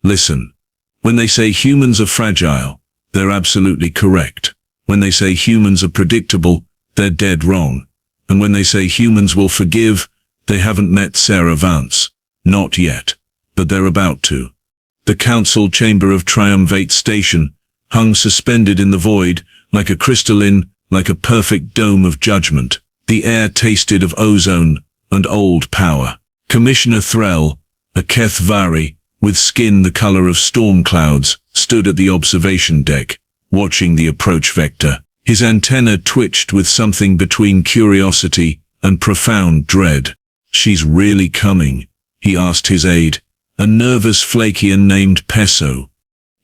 Listen. When they say humans are fragile, they're absolutely correct. When they say humans are predictable, they're dead wrong. And when they say humans will forgive, they haven't met Sarah Vance. Not yet. But they're about to. The council chamber of Triumvate station hung suspended in the void, like a crystalline, like a perfect dome of judgment. The air tasted of ozone and old power. Commissioner Threll, a Kethvari, with skin the color of storm clouds, stood at the observation deck, watching the approach vector. His antenna twitched with something between curiosity and profound dread. "She's really coming?" he asked his aide, a nervous Flakian named Peso.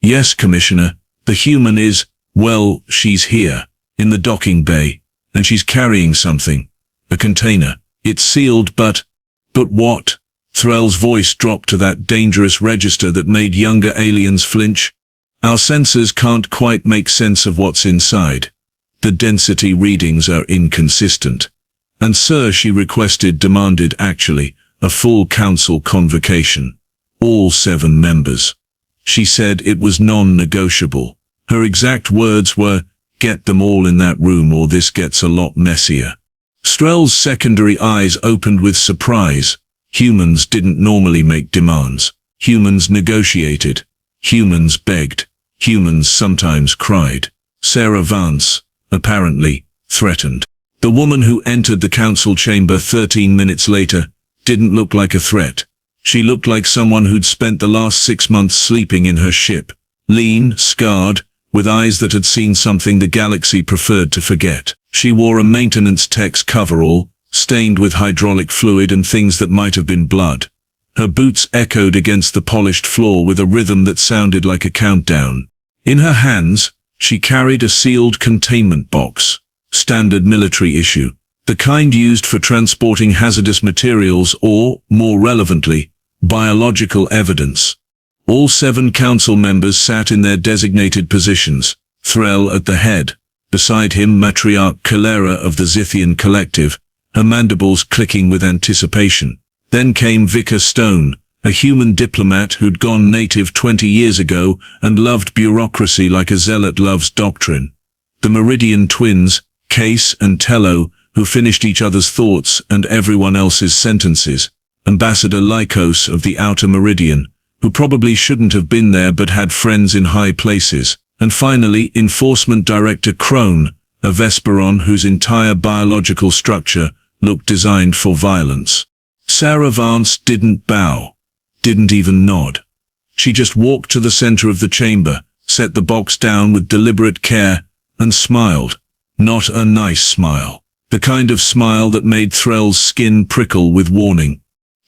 "Yes, Commissioner. The human is, well, she's here, in the docking bay, and she's carrying something. A container. It's sealed, but what?" Threll's voice dropped to that dangerous register that made younger aliens flinch. "Our sensors can't quite make sense of what's inside. The density readings are inconsistent. And sir," she demanded actually, a full council convocation. All 7 members. She said it was non-negotiable. Her exact words were, "Get them all in that room or this gets a lot messier." Threll's secondary eyes opened with surprise. Humans didn't normally make demands. Humans negotiated. Humans begged. Humans sometimes cried. Sarah Vance, apparently, threatened. The woman who entered the council chamber 13 minutes later didn't look like a threat. She looked like someone who'd spent the last 6 months sleeping in her ship. Lean, scarred, with eyes that had seen something the galaxy preferred to forget. She wore a maintenance tech's coverall, stained with hydraulic fluid and things that might have been blood. Her boots echoed against the polished floor with a rhythm that sounded like a countdown. In her hands, she carried a sealed containment box. Standard military issue. The kind used for transporting hazardous materials or, more relevantly, biological evidence. All 7 council members sat in their designated positions, Threll at the head. Beside him Matriarch Kalera of the Zithian Collective, her mandibles clicking with anticipation. Then came Vicar Stone, a human diplomat who'd gone native 20 years ago and loved bureaucracy like a zealot loves doctrine. The Meridian twins, Case and Tello, who finished each other's thoughts and everyone else's sentences. Ambassador Lycos of the Outer Meridian, who probably shouldn't have been there but had friends in high places. And finally, Enforcement Director Crone, a Vesperon whose entire biological structure looked designed for violence. Sarah Vance didn't bow, didn't even nod. She just walked to the center of the chamber, set the box down with deliberate care, and smiled. Not a nice smile. The kind of smile that made Threll's skin prickle with warning.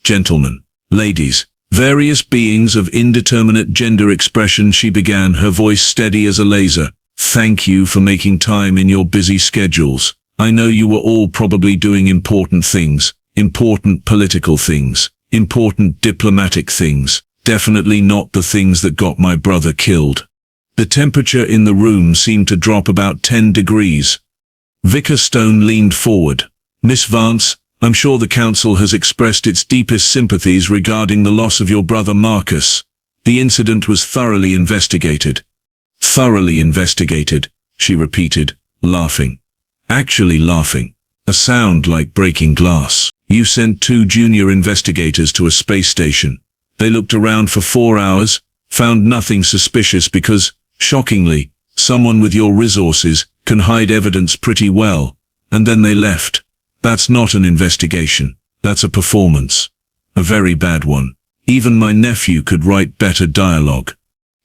"Gentlemen, ladies, various beings of indeterminate gender expression," she began, her voice steady as a laser. "Thank you for making time in your busy schedules. I know you were all probably doing important things, important political things, important diplomatic things, definitely not the things that got my brother killed." The temperature in the room seemed to drop about 10 degrees. Vicar Stone leaned forward. "Miss Vance, I'm sure the council has expressed its deepest sympathies regarding the loss of your brother Marcus. The incident was thoroughly investigated." "Thoroughly investigated," she repeated, laughing. Actually laughing. A sound like breaking glass. "You sent 2 junior investigators to a space station. They looked around for 4 hours, found nothing suspicious because, shockingly, someone with your resources can hide evidence pretty well, and then they left. That's not an investigation. That's a performance. A very bad one. Even my nephew could write better dialogue."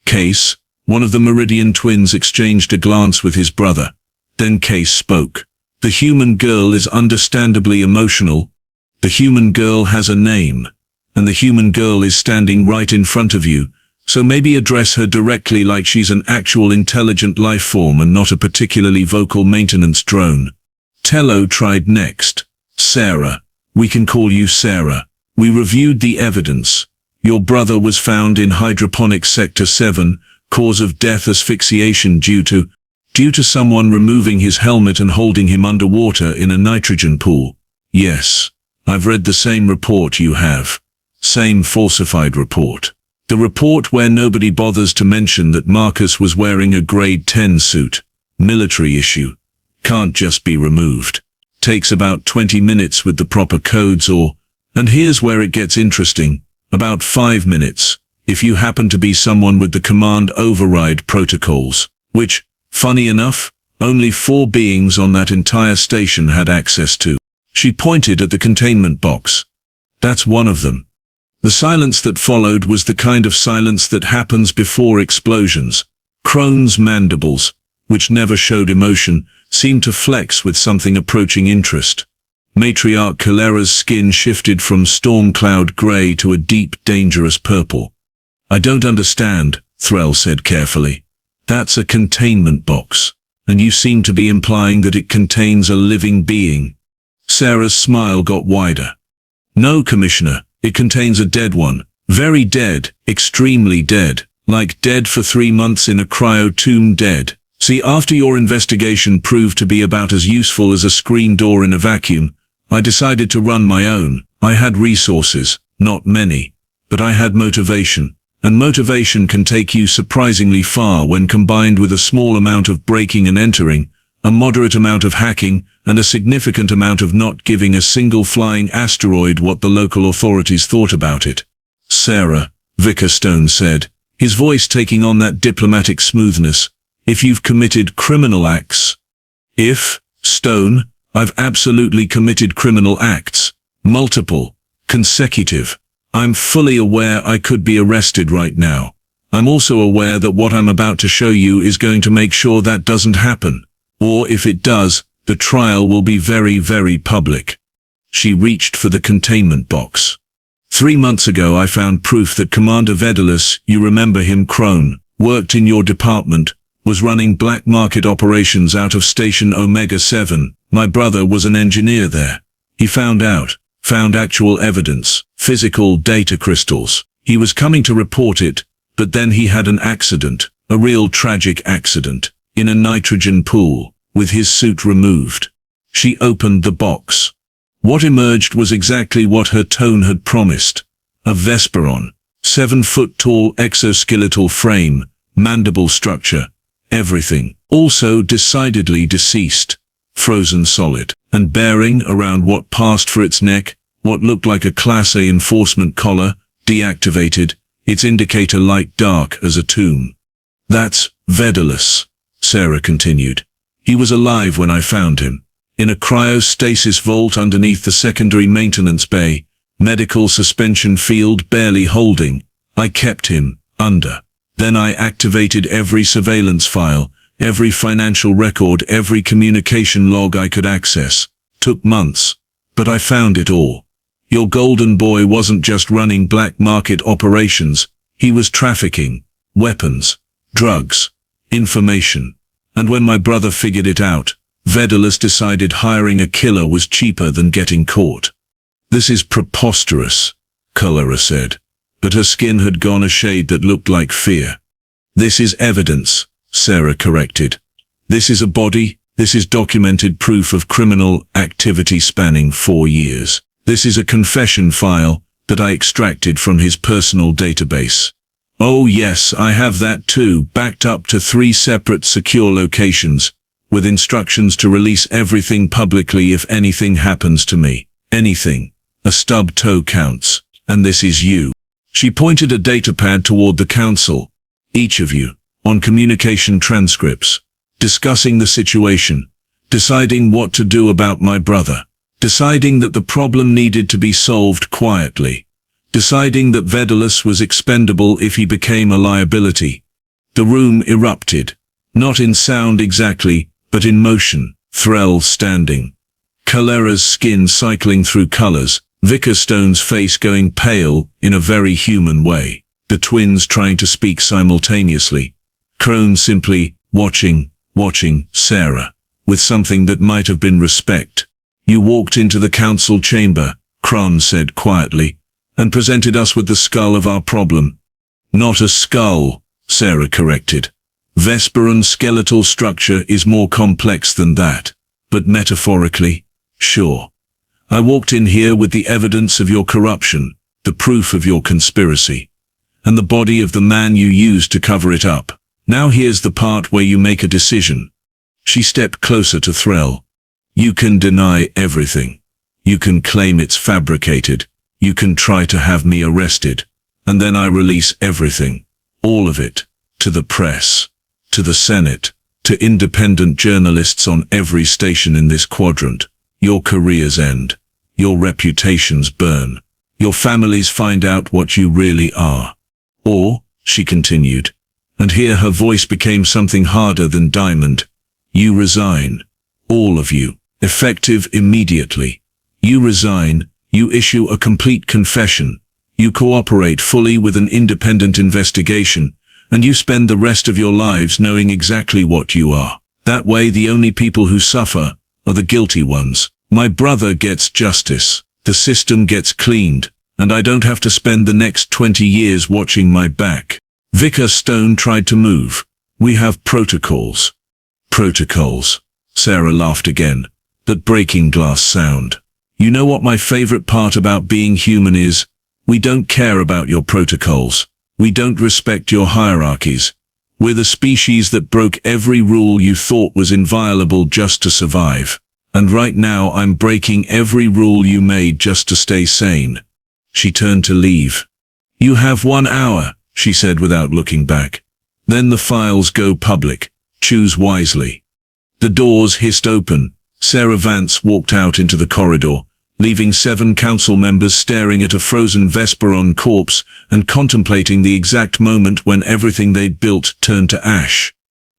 Case, one of the Meridian twins, exchanged a glance with his brother. Then Case spoke. "The human girl is understandably emotional. The human girl has a name, and the human girl is standing right in front of you. So maybe address her directly like she's an actual intelligent life form and not a particularly vocal maintenance drone." Tello tried next. "Sarah. We can call you Sarah. We reviewed the evidence. Your brother was found in hydroponic sector 7, cause of death asphyxiation due to someone removing his helmet and holding him underwater in a nitrogen pool." "Yes. I've read the same report you have. Same falsified report." The report where nobody bothers to mention that Marcus was wearing a grade 10 suit, military issue, can't just be removed. Takes about 20 minutes with the proper codes and here's where it gets interesting, about 5 minutes, if you happen to be someone with the command override protocols, which, funny enough, only 4 beings on that entire station had access to. She pointed at the containment box. That's one of them. The silence that followed was the kind of silence that happens before explosions. Crone's mandibles, which never showed emotion, seemed to flex with something approaching interest. Matriarch Kalera's skin shifted from storm cloud gray to a deep, dangerous purple. I don't understand, Threll said carefully. That's a containment box, and you seem to be implying that it contains a living being. Sarah's smile got wider. No, Commissioner. It contains a dead one. Very dead, extremely dead, like dead for 3 months in a cryo-tomb dead. See, after your investigation proved to be about as useful as a screen door in a vacuum, I decided to run my own. I had resources, not many, but I had motivation, and motivation can take you surprisingly far when combined with a small amount of breaking and entering, a moderate amount of hacking, and a significant amount of not giving a single flying asteroid what the local authorities thought about it. Sarah, Vicar Stone said, his voice taking on that diplomatic smoothness, if you've committed criminal acts. If, Stone, I've absolutely committed criminal acts. Multiple. Consecutive. I'm fully aware I could be arrested right now. I'm also aware that what I'm about to show you is going to make sure that doesn't happen. Or if it does, the trial will be very, very public. She reached for the containment box. 3 months ago I found proof that Commander Vedalus, you remember him, Crone, worked in your department, was running black market operations out of Station Omega 7. My brother was an engineer there. He found actual evidence, physical data crystals. He was coming to report it, but then he had an accident, a real tragic accident, in a nitrogen pool, with his suit removed. She opened the box. What emerged was exactly what her tone had promised. A Vesperon, 7-foot-tall exoskeletal frame, mandible structure, everything. Also decidedly deceased, frozen solid, and bearing around what passed for its neck, what looked like a Class A enforcement collar, deactivated, its indicator light dark as a tomb. That's Vedalus, Sarah continued. He was alive when I found him, in a cryostasis vault underneath the secondary maintenance bay, medical suspension field barely holding. I kept him under. Then I activated every surveillance file, every financial record, every communication log I could access. Took months, but I found it all. Your golden boy wasn't just running black market operations, he was trafficking weapons, drugs, information. And when my brother figured it out, Vedalus decided hiring a killer was cheaper than getting caught. This is preposterous, Kalera said, but her skin had gone a shade that looked like fear. This is evidence, Sarah corrected. This is a body, this is documented proof of criminal activity spanning 4 years. This is a confession file that I extracted from his personal database. Oh yes, I have that too, backed up to 3 separate secure locations, with instructions to release everything publicly if anything happens to me. Anything. A stub toe counts. And this is you. She pointed a datapad toward the council. Each of you, on communication transcripts, discussing the situation, deciding what to do about my brother, deciding that the problem needed to be solved quietly, deciding that Vedalus was expendable if he became a liability. The room erupted, not in sound exactly, but in motion. Threll standing, Kalera's skin cycling through colors, Vicar Stone's face going pale in a very human way, the twins trying to speak simultaneously. Crone simply watching Sarah, with something that might have been respect. You walked into the council chamber, Crone said quietly, and presented us with the skull of our problem. Not a skull, Sarah corrected. Vesperon skeletal structure is more complex than that, but metaphorically, sure. I walked in here with the evidence of your corruption, the proof of your conspiracy. and the body of the man you used to cover it up. Now here's the part where you make a decision. She stepped closer to Threll. You can deny everything. You can claim it's fabricated. You can try to have me arrested. And then I release everything. All of it. To the press. To the Senate. To independent journalists on every station in this quadrant. Your careers end. Your reputations burn. Your families find out what you really are. Or, she continued, and here her voice became something harder than diamond, you resign. All of you. Effective immediately. You resign, you issue a complete confession. You cooperate fully with an independent investigation, and you spend the rest of your lives knowing exactly what you are. That way the only people who suffer are the guilty ones. My brother gets justice. The system gets cleaned, and I don't have to spend the next 20 years watching my back. Vicar Stone tried to move. We have protocols. Protocols. Sarah laughed again. That breaking glass sound. You know what my favorite part about being human is? We don't care about your protocols. We don't respect your hierarchies. We're the species that broke every rule you thought was inviolable just to survive. And right now I'm breaking every rule you made just to stay sane. She turned to leave. You have 1 hour, she said without looking back. Then the files go public. Choose wisely. The doors hissed open. Sarah Vance walked out into the corridor, leaving 7 council members staring at a frozen Vesperon corpse and contemplating the exact moment when everything they'd built turned to ash.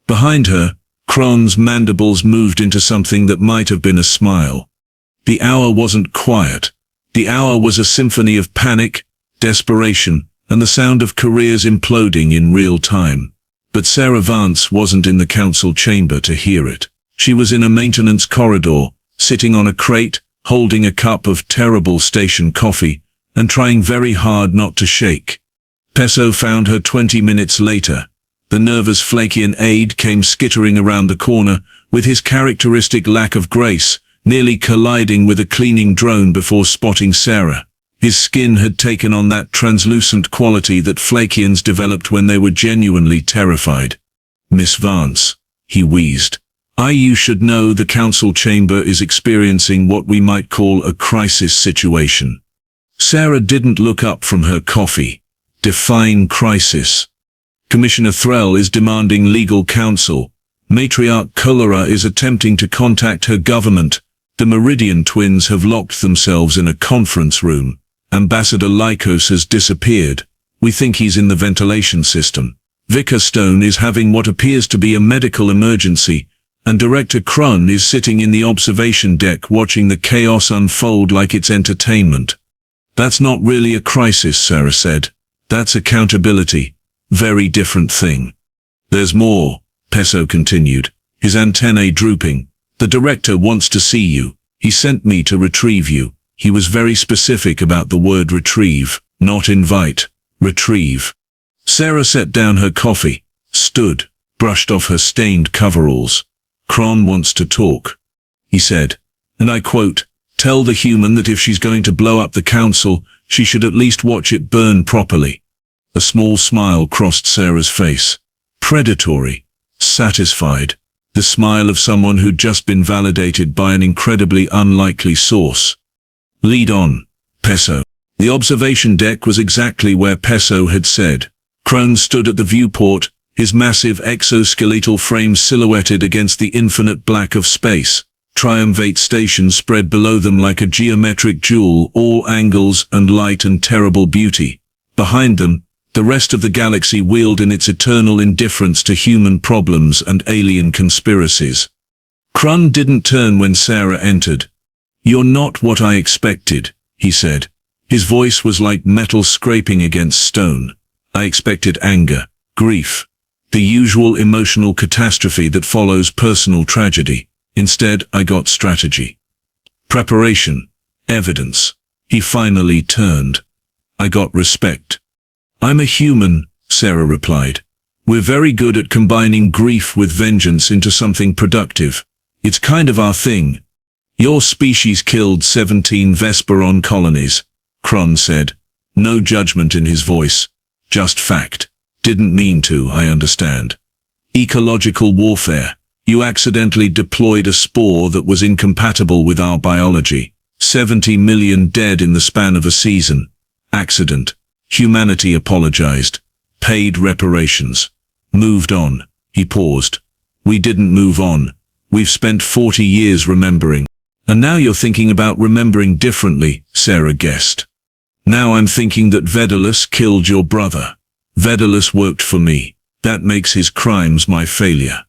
Behind her, Kron's mandibles moved into something that might have been a smile. The hour wasn't quiet. The hour was a symphony of panic, desperation, and the sound of careers imploding in real time. But Sarah Vance wasn't in the council chamber to hear it. She was in a maintenance corridor, sitting on a crate, holding a cup of terrible station coffee, and trying very hard not to shake. Peso found her 20 minutes later. The nervous Flakian aide came skittering around the corner, with his characteristic lack of grace, nearly colliding with a cleaning drone before spotting Sarah. His skin had taken on that translucent quality that Flakians developed when they were genuinely terrified. Miss Vance, he wheezed. You should know the council chamber is experiencing what we might call a crisis situation. Sarah didn't look up from her coffee. Define crisis. Commissioner Threll is demanding legal counsel. Matriarch Cholera is attempting to contact her government. The Meridian twins have locked themselves in a conference room. Ambassador Lycos has disappeared. We think he's in the ventilation system. Vicar Stone is having what appears to be a medical emergency, and Director Krun is sitting in the observation deck watching the chaos unfold like it's entertainment. That's not really a crisis, Sarah said. That's accountability. Very different thing. There's more, Peso continued, his antennae drooping. The director wants to see you. He sent me to retrieve you. He was very specific about the word retrieve, not invite. Retrieve. Sarah set down her coffee, stood, brushed off her stained coveralls. Kron wants to talk, he said, and I quote, tell the human that if she's going to blow up the council, she should at least watch it burn properly. A small smile crossed Sarah's face. Predatory. Satisfied. The smile of someone who'd just been validated by an incredibly unlikely source. Lead on, Peso. The observation deck was exactly where Peso had said. Kron stood at the viewport, his massive exoskeletal frame silhouetted against the infinite black of space. Triumvate station spread below them like a geometric jewel, all angles and light and terrible beauty. Behind them, the rest of the galaxy wheeled in its eternal indifference to human problems and alien conspiracies. Krun didn't turn when Sarah entered. You're not what I expected, he said. His voice was like metal scraping against stone. I expected anger, grief, the usual emotional catastrophe that follows personal tragedy. Instead, I got strategy. Preparation. Evidence. He finally turned. I got respect. I'm a human, Sarah replied. We're very good at combining grief with vengeance into something productive. It's kind of our thing. Your species killed 17 Vesperon colonies, Kron said. No judgment in his voice. Just fact. Didn't mean to, I understand. Ecological warfare. You accidentally deployed a spore that was incompatible with our biology. 70 million dead in the span of a season. Accident. Humanity apologized. Paid reparations. Moved on. He paused. We didn't move on. We've spent 40 years remembering. And now you're thinking about remembering differently, Sarah guessed. Now I'm thinking that Vedalus killed your brother. Vedalus worked for me. That makes his crimes my failure.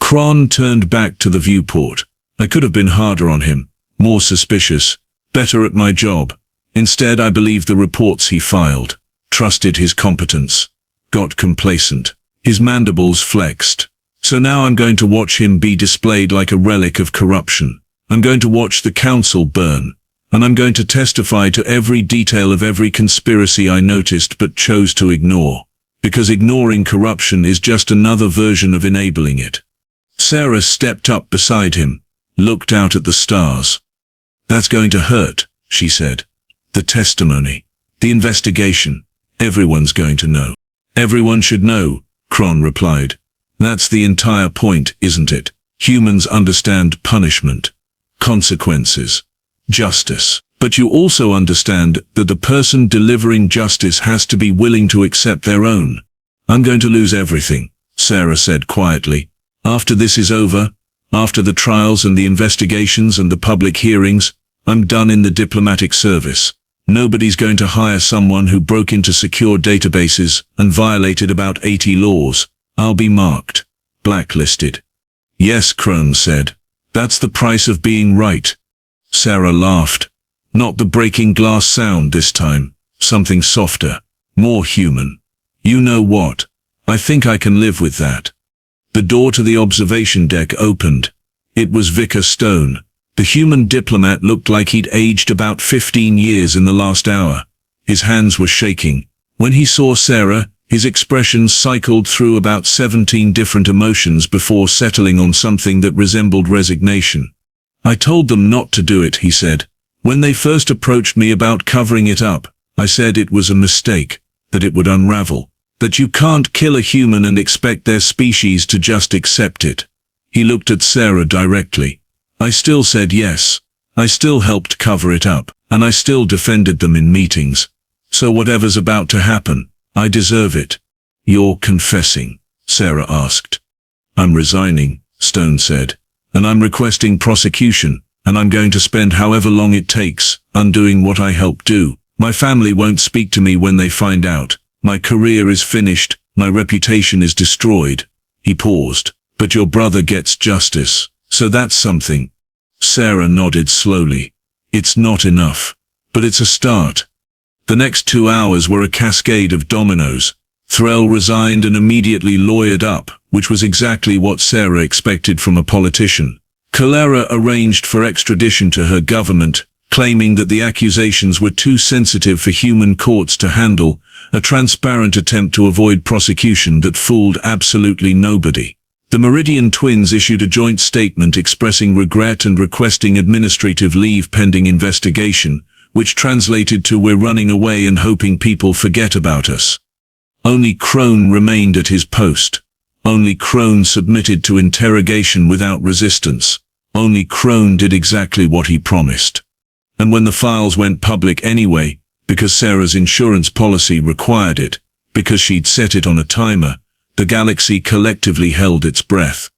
Kron turned back to the viewport. I could have been harder on him, more suspicious, better at my job. Instead, I believed the reports he filed, trusted his competence, got complacent. His mandibles flexed. So now I'm going to watch him be displayed like a relic of corruption. I'm going to watch the council burn, and I'm going to testify to every detail of every conspiracy I noticed but chose to ignore, because ignoring corruption is just another version of enabling it. Sarah stepped up beside him, looked out at the stars. That's going to hurt, she said. The testimony, the investigation, everyone's going to know. Everyone should know, Kron replied. That's the entire point, isn't it? Humans understand punishment, consequences, justice. But you also understand that the person delivering justice has to be willing to accept their own. I'm going to lose everything, Sarah said quietly. After this is over, after the trials and the investigations and the public hearings, I'm done in the diplomatic service. Nobody's going to hire someone who broke into secure databases and violated about 80 laws. I'll be marked, blacklisted. Yes, Kron said. That's the price of being right. Sarah laughed. Not the breaking glass sound this time. Something softer, more human. You know what? I think I can live with that. The door to the observation deck opened. It was Vicar Stone. The human diplomat looked like he'd aged about 15 years in the last hour. His hands were shaking. When he saw Sarah, his expression cycled through about 17 different emotions before settling on something that resembled resignation. I told them not to do it, he said. When they first approached me about covering it up, I said it was a mistake, that it would unravel, that you can't kill a human and expect their species to just accept it. He looked at Sarah directly. I still said yes. I still helped cover it up, and I still defended them in meetings. So whatever's about to happen, I deserve it. You're confessing? Sarah asked. I'm resigning, Stone said, and I'm requesting prosecution, and I'm going to spend however long it takes undoing what I helped do. My family won't speak to me when they find out. My career is finished, my reputation is destroyed. He paused. But your brother gets justice, so that's something. Sarah nodded slowly. It's not enough, but it's a start. The next 2 hours were a cascade of dominoes. Threll resigned and immediately lawyered up, which was exactly what Sarah expected from a politician. Calera arranged for extradition to her government, claiming that the accusations were too sensitive for human courts to handle, a transparent attempt to avoid prosecution that fooled absolutely nobody. The Meridian twins issued a joint statement expressing regret and requesting administrative leave pending investigation, which translated to "We're running away and hoping people forget about us." Only Kron remained at his post. Only Kron submitted to interrogation without resistance. Only Kron did exactly what he promised. And when the files went public anyway, because Sarah's insurance policy required it, because she'd set it on a timer, the galaxy collectively held its breath.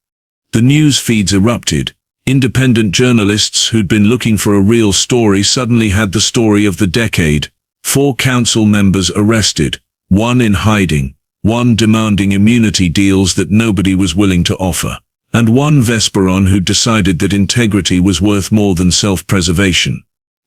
The news feeds erupted. Independent journalists who'd been looking for a real story suddenly had the story of the decade. 4 council members arrested, 1 in hiding, 1 demanding immunity deals that nobody was willing to offer, and 1 Vesperon who decided that integrity was worth more than self-preservation.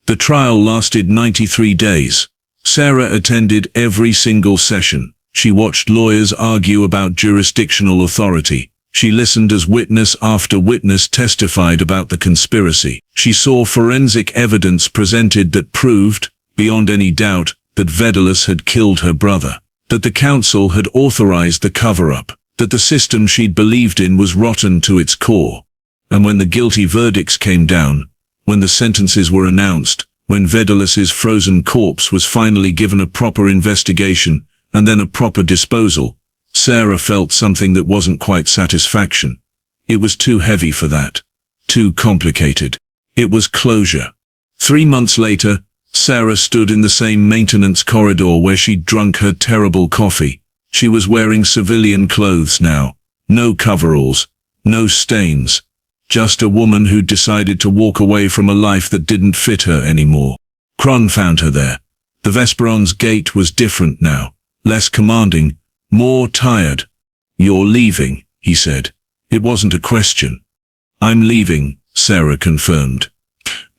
The trial lasted 93 days. Sarah attended every single session. She watched lawyers argue about jurisdictional authority. She listened as witness after witness testified about the conspiracy. She saw forensic evidence presented that proved, beyond any doubt, that Vedalus had killed her brother, that the council had authorized the cover-up, that the system she'd believed in was rotten to its core. And when the guilty verdicts came down, when the sentences were announced, when Vedalus's frozen corpse was finally given a proper investigation, and then a proper disposal, Sarah felt something that wasn't quite satisfaction. It was too heavy for that. Too complicated. It was closure. 3 months later, Sarah stood in the same maintenance corridor where she'd drunk her terrible coffee. She was wearing civilian clothes now. No coveralls. No stains. Just a woman who'd decided to walk away from a life that didn't fit her anymore. Kron found her there. The Vesperon's gait was different now. Less commanding. More tired. "You're leaving," he said. It wasn't a question. "I'm leaving," Sarah confirmed.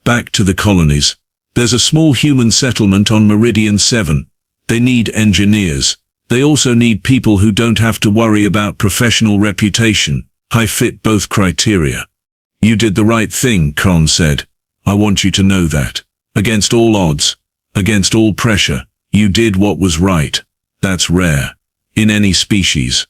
"Back to the colonies. There's a small human settlement on Meridian 7. They need engineers. They also need people who don't have to worry about professional reputation. I fit both criteria." "You did the right thing," Kron said. "I want you to know that. Against all odds, against all pressure, you did what was right. That's rare. In any species."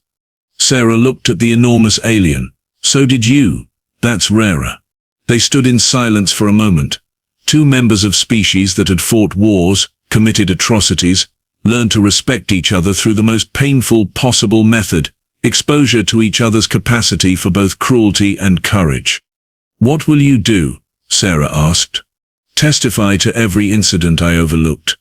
Sarah looked at the enormous alien. "So did you. That's rarer." They stood in silence for a moment. Two members of species that had fought wars, committed atrocities, learned to respect each other through the most painful possible method, exposure to each other's capacity for both cruelty and courage. "What will you do?" Sarah asked. "Testify to every incident I overlooked.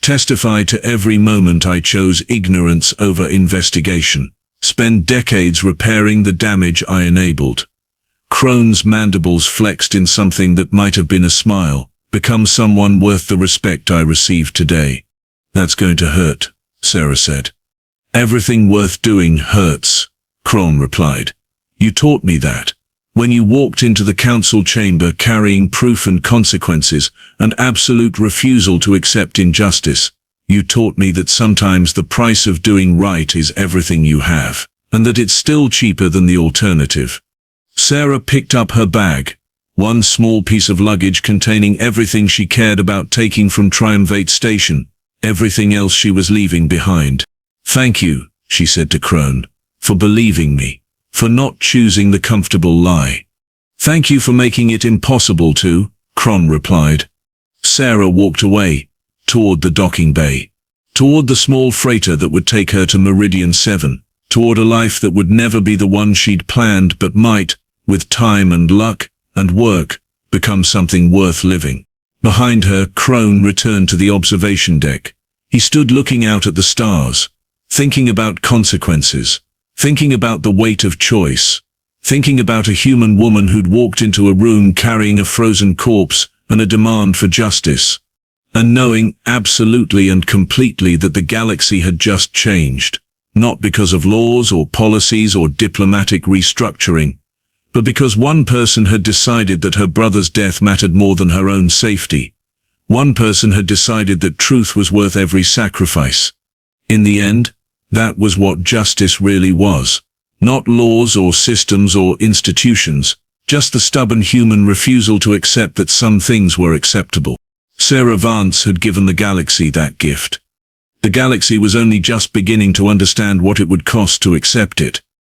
Testify to every moment I chose ignorance over investigation. Spend decades repairing the damage I enabled." Kron's mandibles flexed in something that might have been a smile. "Become someone worth the respect I received today." "That's going to hurt," Sarah said. "Everything worth doing hurts," Kron replied. "You taught me that. When you walked into the council chamber carrying proof and consequences, and absolute refusal to accept injustice, you taught me that sometimes the price of doing right is everything you have, and that it's still cheaper than the alternative." Sarah picked up her bag, one small piece of luggage containing everything she cared about taking from Triumvate Station, everything else she was leaving behind. "Thank you," she said to Kron, "for believing me, for not choosing the comfortable lie." "Thank you for making it impossible to," Kron replied. Sarah walked away, toward the docking bay, toward the small freighter that would take her to Meridian 7, toward a life that would never be the one she'd planned but might, with time and luck and work, become something worth living. Behind her, Kron returned to the observation deck. He stood looking out at the stars, thinking about consequences, thinking about the weight of choice, thinking about a human woman who'd walked into a room carrying a frozen corpse and a demand for justice, and knowing absolutely and completely that the galaxy had just changed, not because of laws or policies or diplomatic restructuring, but because one person had decided that her brother's death mattered more than her own safety. One person had decided that truth was worth every sacrifice. In the end, that was what justice really was. Not laws or systems or institutions, just the stubborn human refusal to accept that some things were acceptable. Sarah Vance had given the galaxy that gift. The galaxy was only just beginning to understand what it would cost to accept it.